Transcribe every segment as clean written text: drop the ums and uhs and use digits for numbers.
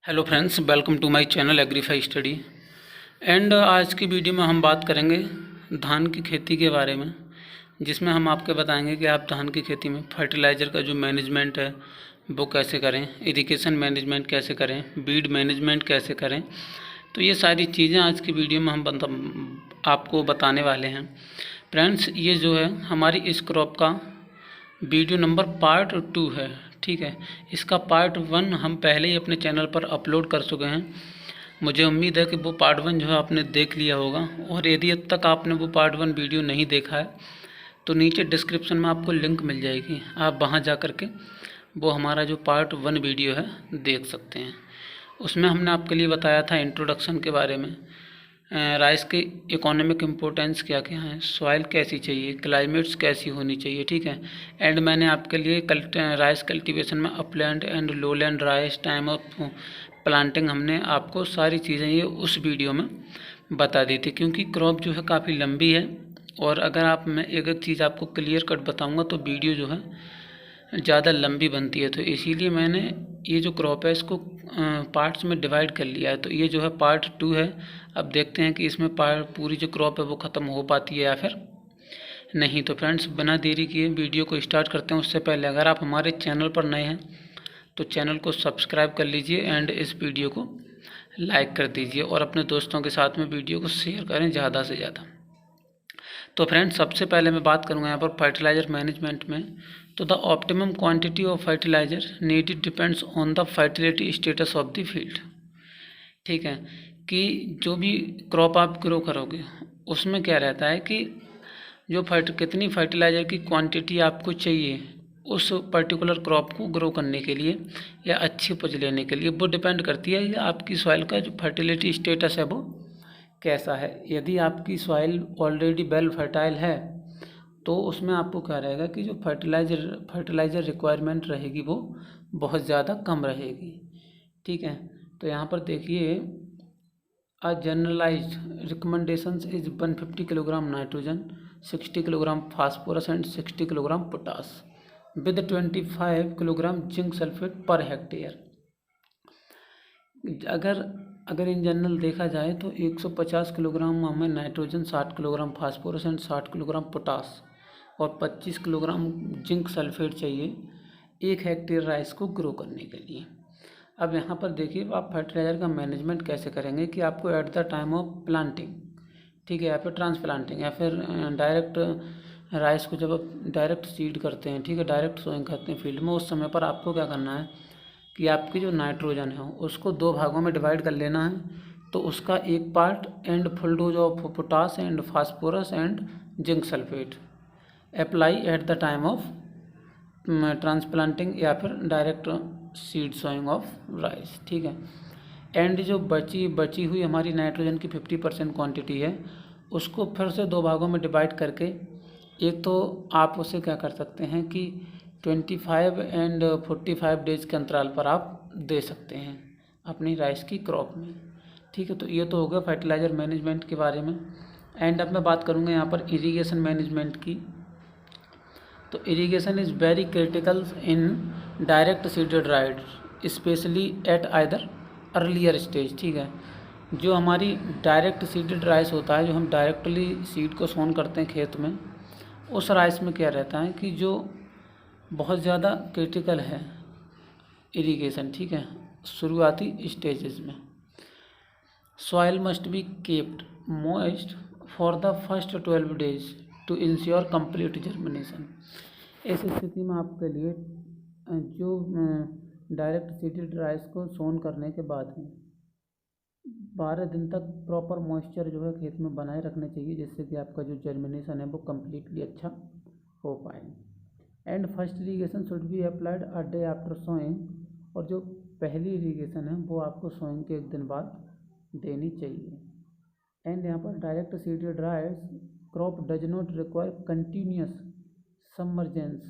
Hello friends, welcome to my channel Agrify study. And आज की video में हम बात करेंगे धान की खेती के बारे में, जिसमें हम आपको बताएंगे कि आप धान की खेती में फर्टिलाइज़र का जो मैनेजमेंट है वो कैसे करें, इरिगेशन मैनेजमेंट कैसे करें, बीड मैनेजमेंट कैसे करें। तो ये सारी चीज़ें आज की वीडियो में हम आपको बताने वाले हैं। फ्रेंड्स, ये जो है हमारी इस क्रॉप का वीडियो नंबर पार्ट 2 है। ठीक है, इसका पार्ट 1 हम पहले ही अपने चैनल पर अपलोड कर चुके हैं। मुझे उम्मीद है कि वो पार्ट 1 जो है आपने देख लिया होगा, और यदि अब तक आपने वो पार्ट 1 वीडियो नहीं देखा है तो नीचे डिस्क्रिप्शन में आपको लिंक मिल जाएगी, आप वहां जा कर के वो हमारा जो पार्ट 1 वीडियो है देख सकते हैं। उसमें हमने आपके लिए बताया था इंट्रोडक्शन के बारे में, राइस की इकोनॉमिक इम्पोर्टेंस क्या क्या है, सॉइल कैसी चाहिए, क्लाइमेट्स कैसी होनी चाहिए। ठीक है, एंड मैंने आपके लिए राइस कल्टीवेशन में upland and lowland rice, time of planting, हमने आपको सारी चीज़ें ये उस वीडियो में बता दी थी। क्योंकि क्रॉप जो है काफ़ी लंबी है, और अगर आप मैं एक एक चीज़ आपको क्लियर कट बताऊँगा तो वीडियो जो है ज़्यादा लंबी बनती है, तो इसीलिए मैंने ये जो क्रॉप है इसको पार्ट्स में डिवाइड कर लिया है। तो ये जो है पार्ट 2 है। अब देखते हैं कि इसमें पूरी जो क्रॉप है वो ख़त्म हो पाती है या फिर नहीं। तो फ्रेंड्स, बिना देरी किए वीडियो को स्टार्ट करते हैं। उससे पहले अगर आप हमारे चैनल पर नए हैं तो चैनल को सब्सक्राइब कर लीजिए एंड इस वीडियो को लाइक कर दीजिए, और अपने दोस्तों के साथ में वीडियो को शेयर करें ज़्यादा से ज़्यादा। तो फ्रेंड्स, सबसे पहले मैं बात करूंगा यहाँ पर फर्टिलाइज़र मैनेजमेंट में। तो the optimum quantity of fertiliser needed depends on the fertility status of the field. ठीक है, कि जो भी क्रॉप आप ग्रो करोगे उसमें क्या रहता है कि जो कितनी फर्टिलाइज़र की क्वांटिटी आपको चाहिए उस पर्टिकुलर क्रॉप को ग्रो करने के लिए या अच्छी उपज लेने के लिए, वो डिपेंड करती है आपकी सॉइल का जो फर्टिलिटी स्टेटस है वो कैसा है। यदि आपकी सॉइल ऑलरेडी वेल फर्टाइल है तो उसमें आपको क्या रहेगा कि जो फर्टिलाइज़र रिक्वायरमेंट रहेगी वो बहुत ज़्यादा कम रहेगी। ठीक है, तो यहाँ पर देखिए, a generalized recommendations is 150 kilogram nitrogen, 60 kilogram phosphorus and 60 kilogram potash with 25 kilogram zinc sulphate per hectare. अगर इन जनरल देखा जाए तो 150 किलोग्राम हमें nitrogen, 60 kilogram phosphorus and 60 kilogram potash और 25 किलोग्राम जिंक सल्फेट चाहिए 1 हेक्टेयर राइस को grow करने के लिए। अब यहाँ पर देखिए, आप फर्टिलाइज़र का मैनेजमेंट कैसे करेंगे कि आपको eight the time of planting, ठीक है, या फिर ट्रांसप्लांटिंग, या फिर डायरेक्ट राइस को जब आप डायरेक्ट सीड करते हैं, ठीक है, डायरेक्ट सोइंग करते हैं फील्ड में, उस समय पर आपको क्या करना है कि आपकी जो नाइट्रोजन है उसको 2 भागों में डिवाइड कर लेना है। तो उसका एक part and full dose of potash and phosphorus and zinc sulphate apply at the time of transplanting या फिर direct seed sowing of rice. ठीक है, एंड जो बची हुई हमारी नाइट्रोजन की 50% क्वांटिटी है उसको फिर से 2 भागों में डिवाइड करके, एक तो आप उसे क्या कर सकते हैं कि 25 एंड 45 डेज के अंतराल पर आप दे सकते हैं अपनी राइस की क्रॉप में। ठीक है, तो ये तो हो गया फर्टिलाइज़र मैनेजमेंट के बारे में। एंड अब मैं बात करूँगा यहाँ पर इरिगेशन मैनेजमेंट की। तो irrigation is very critical in direct seeded rice especially at either earlier stage. ठीक है, जो हमारी डायरेक्ट सीडेड राइस होता है, जो हम डायरेक्टली सीड को सोन करते हैं खेत में, उस राइस में क्या रहता है कि जो बहुत ज़्यादा क्रिटिकल है इरिगेशन, ठीक है, शुरुआती स्टेजेस में soil must be kept moist for the first 12 days to ensure complete germination. इस स्थिति में आपके लिए जो डायरेक्ट सीडेड राइस को सोन करने के बाद में 12 दिन तक प्रॉपर मॉइस्चर जो है खेत में बनाए रखने चाहिए, जिससे कि आपका जो जर्मिनेशन है वो कम्प्लीटली अच्छा हो पाए। And first irrigation should be applied a day after sowing, और जो पहली इरीगेशन है वो आपको सोइंग के 1 दिन बाद देनी चाहिए। एंड यहाँ पर direct seeded rice crop does not require continuous submergence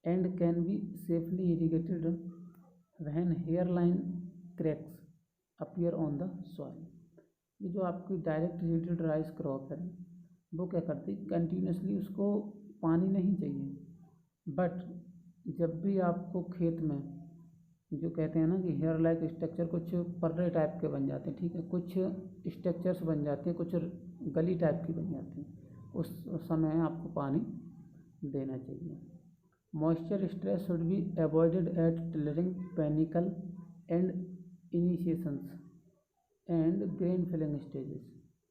and can be safely irrigated when hairline cracks appear on the soil. ये जो आपकी डायरेक्ट सीडेड राइस क्रॉप है वो क्या करती है, कंटिन्यूसली उसको पानी नहीं चाहिए, बट जब भी आपको खेत में जो कहते हैं ना कि हेयर लाइक स्ट्रक्चर कुछ पर्रे टाइप के बन जाते हैं, ठीक है, कुछ स्ट्रक्चर्स बन जाती हैं, कुछ गली टाइप की बन जाती हैं, उस समय आपको पानी देना चाहिए। Moisture stress should be avoided at tillering, panicle and initiations and grain filling stages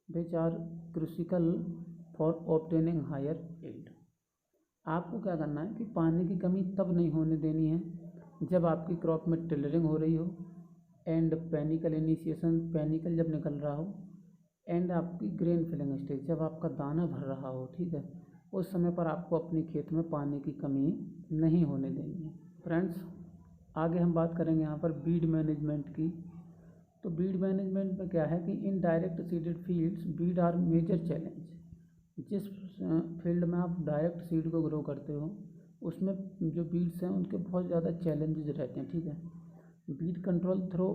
which are crucial for obtaining higher yield. आपको क्या करना है कि पानी की कमी तब नहीं होने देनी है जब आपकी क्रॉप में टिलरिंग हो रही हो, एंड पेनिकल इनिशिएशन, पेनिकल जब निकल रहा हो, एंड आपकी ग्रेन फिलिंग स्टेज जब आपका दाना भर रहा हो, ठीक है, उस समय पर आपको अपनी खेत में पानी की कमी नहीं होने देनी है। फ्रेंड्स, आगे हम बात करेंगे यहाँ पर बीड मैनेजमेंट की। तो बीड मैनेजमेंट में क्या है कि in direct seeded fields weed are major challenge. जिस फील्ड में आप डायरेक्ट सीड को ग्रो करते हो उसमें जो बीड्स हैं उनके बहुत ज़्यादा चैलेंजेस रहते हैं, ठीक है। Beed control through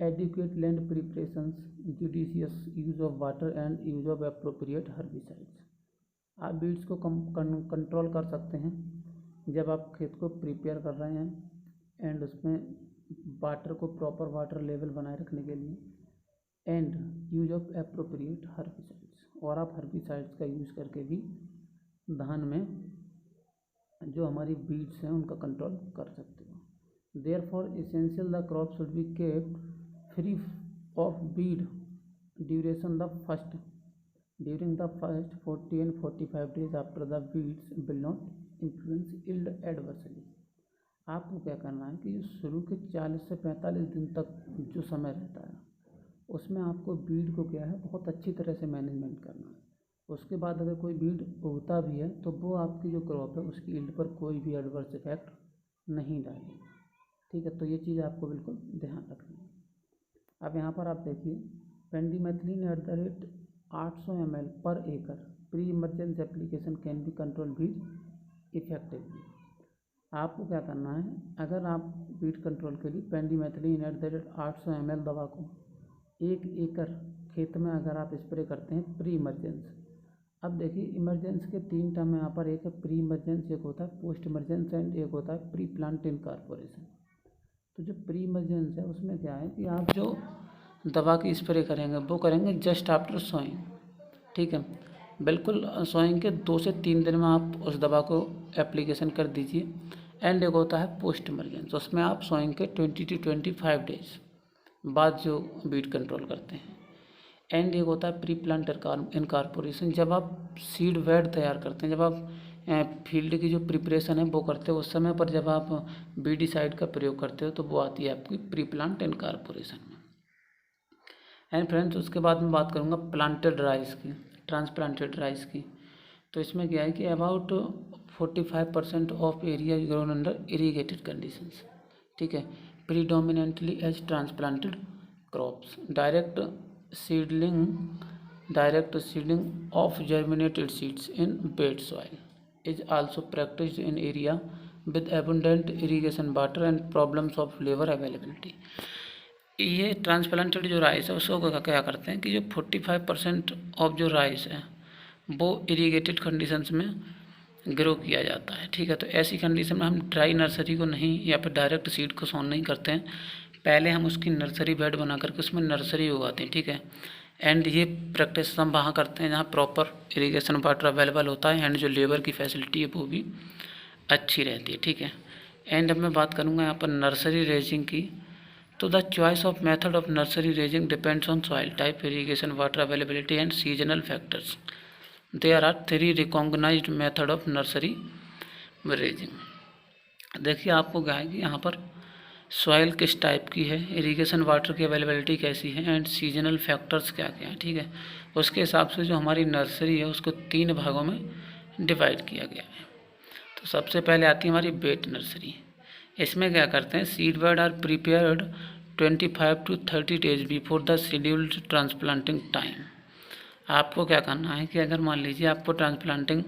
adequate land preparations, judicious use of water and use of appropriate herbicides. आप बीड्स को कंट्रोल कर सकते हैं जब आप खेत को प्रिपेयर कर रहे हैं एंड उसमें वाटर को प्रॉपर वाटर लेवल बनाए रखने के लिए, and use of appropriate herbicides, और आप हर्बिसाइड्स का यूज़ करके भी धान में जो हमारी बीड्स हैं उनका कंट्रोल कर सकते हो। Therefore essential the crop should be kept free of Beed duration during the first 40 and 45 days after the beads will not influence yield adversely. आपको क्या करना है कि जो शुरू के 40 से 45 दिन तक जो समय रहता है उसमें आपको बीड को क्या है बहुत अच्छी तरह से मैनेजमेंट करना है। उसके बाद अगर कोई बीड उगता भी है तो वो आपकी जो क्रॉप है उसकी यील्ड पर कोई भी एडवर्स इफेक्ट नहीं डालेगा, ठीक है। तो ये चीज़ आपको बिल्कुल ध्यान रखनी है। अब यहाँ पर आप देखिए, पेंडिमेथिलिन एट द रेट 800 ml पर एकड़ pre emergency application can be control Beed effectively. आपको क्या करना है, अगर आप बीड कंट्रोल के लिए पेंडिमेथिलिन एट द रेट 800 ml दवा को 1 एकड़ खेत में अगर आप स्प्रे करते हैं प्री इमरजेंस। अब देखिए, इमरजेंस के 3 टर्म यहाँ पर, एक है प्री इमरजेंस, एक होता है पोस्ट इमरजेंस एंड एक होता है प्री प्लांट इनकॉर्पोरेशन। तो जो प्री इमरजेंस है उसमें क्या है कि आप जो दवा की स्प्रे करेंगे वो करेंगे जस्ट आफ्टर सोइंग, ठीक है, बिल्कुल सोइंग के 2 से 3 दिन में आप उस दवा को एप्लीकेशन कर दीजिए। एंड एक होता है पोस्ट इमरजेंस, उसमें आप सोइंग के 20 to 25 डेज बाद जो बीड कंट्रोल करते हैं। एंड एक होता है प्री प्लांट इनकॉर्पोरेशन, जब आप सीड बेड तैयार करते हैं, जब आप फील्ड की जो प्रिपरेशन है वो करते हो, उस समय पर जब आप बीडिसाइड का प्रयोग करते हो तो वो आती है आपकी प्री प्लांट इनकॉर्पोरेशन में। एंड फ्रेंड्स, उसके बाद मैं बात करूँगा प्लांटेड राइस की, ट्रांसप्लांटेड राइस की। तो इसमें क्या है कि about 45% of area grown under irrigated conditions, ठीक है, predominantly as transplanted crops. Direct seedling of germinated seeds in bed soil is also practiced in area with abundant irrigation water and problems of labor availability। ये transplanted जो rice है उसको क्या करते हैं कि जो 45% ऑफ जो राइस है वो इरीगेटेड कंडीशंस में ग्रो किया जाता है, ठीक है। तो ऐसी कंडीशन में हम ड्राई नर्सरी को नहीं या फिर डायरेक्ट सीड को सोन नहीं करते हैं, पहले हम उसकी नर्सरी बेड बना करके उसमें नर्सरी उगाते हैं, ठीक है। एंड ये प्रैक्टिस हम वहाँ करते हैं जहाँ प्रॉपर इरिगेशन वाटर अवेलेबल होता है एंड जो लेबर की फैसिलिटी है वो भी अच्छी रहती है, ठीक है। एंड अब मैं बात करूँगा यहाँ पर नर्सरी रेजिंग की। तो the choice of method of nursery raising depends on soil type, irrigation, water availability and seasonal factors. There are 3 recognised method of nursery raising. देखिए, आपको क्या है कि यहाँ पर सॉइल किस टाइप की है, इरिगेशन वाटर की अवेलेबिलिटी कैसी है एंड सीजनल फैक्टर्स क्या क्या है, ठीक है। उसके हिसाब से जो हमारी नर्सरी है उसको 3 भागों में डिवाइड किया गया है। तो सबसे पहले आती है हमारी बेड नर्सरी। इसमें क्या करते हैं, seed bed are prepared 25 to 30 days before the scheduled transplanting time. आपको क्या करना है कि अगर मान लीजिए आपको ट्रांसप्लांटिंग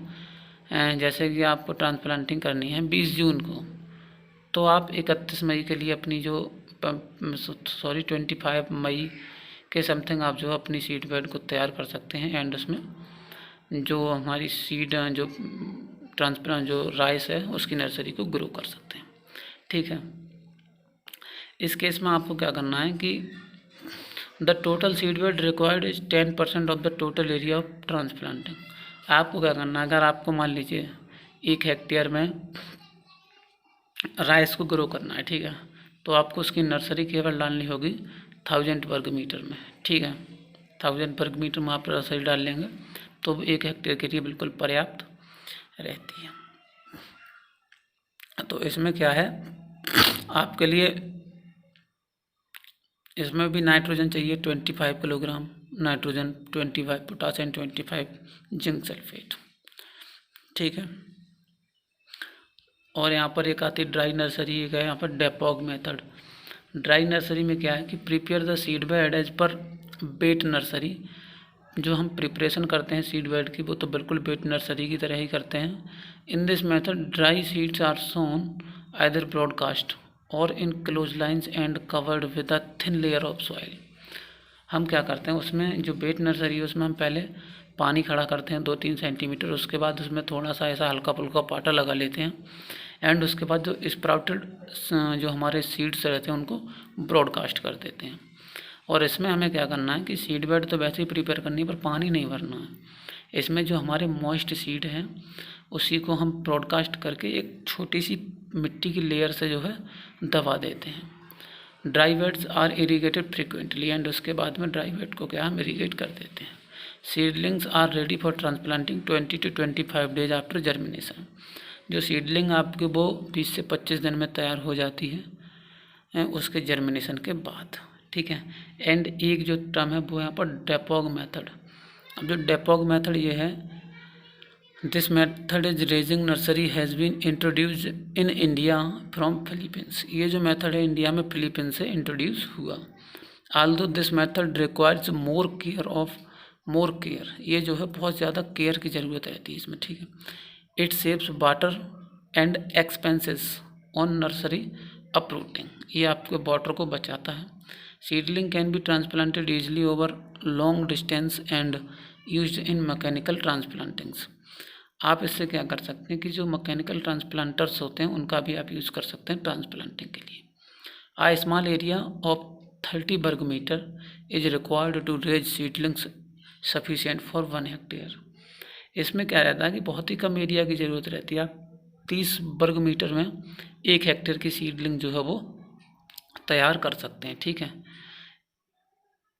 जैसे कि आपको ट्रांसप्लांटिंग करनी है 20 जून को, तो आप 31 मई के लिए अपनी जो 25 मई के समथिंग आप जो अपनी सीड बेड को तैयार कर सकते हैं एंड उसमें जो हमारी सीड जो ट्रांसप्लांट जो राइस है उसकी नर्सरी को ग्रो कर सकते हैं, ठीक है। इस केस में आपको क्या करना है कि the total seed bed required is 10% of the total area of transplanting. आपको क्या करना है, अगर आपको मान लीजिए 1 हेक्टेयर में राइस को ग्रो करना है, ठीक है, तो आपको उसकी नर्सरी केवल डालनी होगी 1000 वर्ग मीटर में, ठीक है। 1000 वर्ग मीटर में आप नर्सरी डाल लेंगे तो 1 हेक्टेयर के लिए बिल्कुल पर्याप्त रहती है। तो इसमें क्या है आपके लिए, इसमें भी नाइट्रोजन चाहिए 25 kilogram nitrogen, 25 potassium, 25 zinc sulphate, ठीक है। और यहाँ पर एक आती है ड्राई नर्सरी, एक है यहाँ पर डेपोग मेथड। ड्राई नर्सरी में क्या है कि prepare the seed bed as per wet nursery. जो हम प्रिपरेशन करते हैं सीड बेड की वो तो बिल्कुल बेट नर्सरी की तरह ही करते हैं। In this method dry seeds are sown either broadcast और in close lines and covered with a thin layer of soil. हम क्या करते हैं उसमें, जो बेट नर्सरी है उसमें हम पहले पानी खड़ा करते हैं 2-3 सेंटीमीटर, उसके बाद उसमें थोड़ा सा ऐसा हल्का फुल्का पाटा लगा लेते हैं एंड उसके बाद जो स्प्राउटेड जो हमारे सीड्स रहते हैं उनको ब्रॉडकास्ट कर देते हैं। और इसमें हमें क्या करना है कि सीड बेड तो वैसे ही प्रिपेयर करनी है पर पानी नहीं भरना है। इसमें जो हमारे मॉइस्ट सीड हैं उसी को हम ब्रॉडकास्ट करके एक छोटी सी मिट्टी की लेयर से जो है दबा देते हैं। Dry beds are irrigated frequently and उसके बाद में ड्राई बेड को क्या हम इरीगेट कर देते हैं। Seedlings are ready for transplanting 20 to 25 days after germination. जो सीडलिंग आपके वो 20 से 25 दिन में तैयार हो जाती है उसके जर्मिनेशन के बाद, ठीक है। एंड एक जो टर्म है वो यहाँ पर डेपोग मेथड। अब जो डेपोग मेथड ये है, this method is raising nursery has been introduced in India from Philippines. ये जो मेथड है इंडिया में फिलीपींस से इंट्रोड्यूस हुआ। Aldous this method requires more care, ये जो है बहुत ज़्यादा केयर की ज़रूरत रहती है इसमें, ठीक है। It saves water and expenses on nursery uprooting, ये आपके वाटर को बचाता है। Seedling can be transplanted easily over long distance and used in mechanical transplantings. आप इससे क्या कर सकते हैं कि जो मैकेनिकल ट्रांसप्लांटर्स होते हैं उनका भी आप यूज़ कर सकते हैं ट्रांसप्लांटिंग के लिए। आ स्मॉल एरिया ऑफ 30 वर्ग metre is required to raise seedlings sufficient for 1 hectare. इसमें क्या रहता है कि बहुत ही कम एरिया की ज़रूरत रहती है। आप 30 वर्ग मीटर में 1 हेक्टेयर की सीडलिंग जो है वो तैयार कर सकते हैं, ठीक है।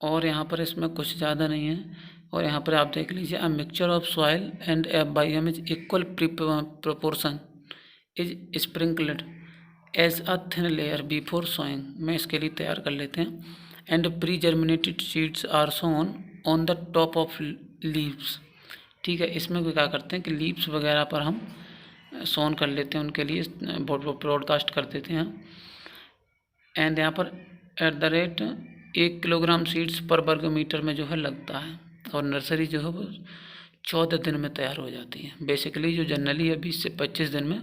और यहाँ पर इसमें कुछ ज़्यादा नहीं है। और यहाँ पर आप देख लीजिए, a mixture of soil and biome is equal proportion is sprinkled as a thin layer before sowing. में इसके लिए तैयार कर लेते हैं। And pre germinated seeds are sown on the top of leaves, ठीक है। इसमें भी क्या करते हैं कि लीव्स वगैरह पर हम सोन कर लेते हैं, उनके लिए ब्रॉडकास्ट कर देते हैं। एंड यहाँ पर at the rate 1 kilogram seeds पर वर्ग मीटर में जो है लगता है। और नर्सरी जो है वो 14 दिन में तैयार हो जाती है। बेसिकली जो जनरली है 20 से 25 दिन में,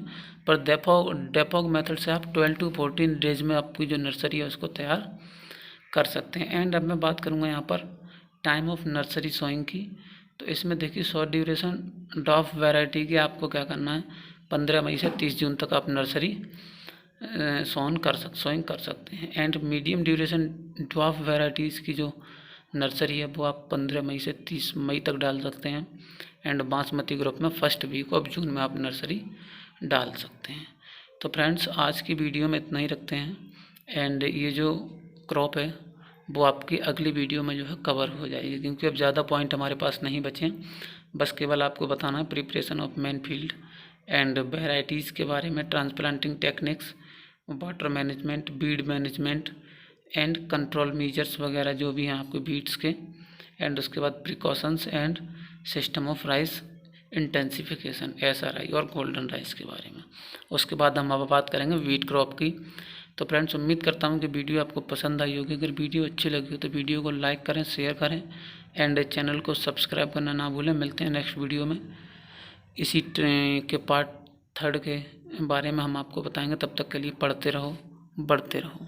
पर डेपोग मेथड से आप 12 to 14 डेज में आपकी जो नर्सरी है उसको तैयार कर सकते हैं। एंड अब मैं बात करूँगा यहाँ पर टाइम ऑफ नर्सरी सोइंग की। तो इसमें देखिए शॉर्ट ड्यूरेशन ड्वार्फ वैरायटी की आपको क्या करना है, 15 मई से 30 जून तक आप नर्सरी सोइंग कर सकते हैं। And medium duration dwarf varieties की जो नर्सरी है वो आप 15 मई से 30 मई तक डाल सकते हैं। एंड बासमती ग्रुप में फर्स्ट वीक ऑफ जून में आप नर्सरी डाल सकते हैं। तो फ्रेंड्स आज की वीडियो में इतना ही रखते हैं। एंड ये जो क्रॉप है वो आपकी अगली वीडियो में जो है कवर हो जाएगी, क्योंकि अब ज़्यादा पॉइंट हमारे पास नहीं बचे। बस केवल आपको बताना है preparation of main field and varieties के बारे में, transplanting techniques, water management, Beed management and control measures वगैरह जो भी हैं आपके बीड्स के। एंड उसके बाद precautions and system of rice intensification, SRI और गोल्डन राइस के बारे में। उसके बाद हम अब बात करेंगे वीट क्रॉप की। तो फ्रेंड्स उम्मीद करता हूँ कि वीडियो आपको पसंद आई होगी। अगर वीडियो अच्छी लगी हो तो वीडियो को लाइक करें, शेयर करें एंड चैनल को सब्सक्राइब करना ना भूलें। मिलते हैं नेक्स्ट वीडियो में, इसी के पार्ट 3 के बारे में हम आपको बताएंगे। तब तक के लिए पढ़ते रहो, बढ़ते रहो।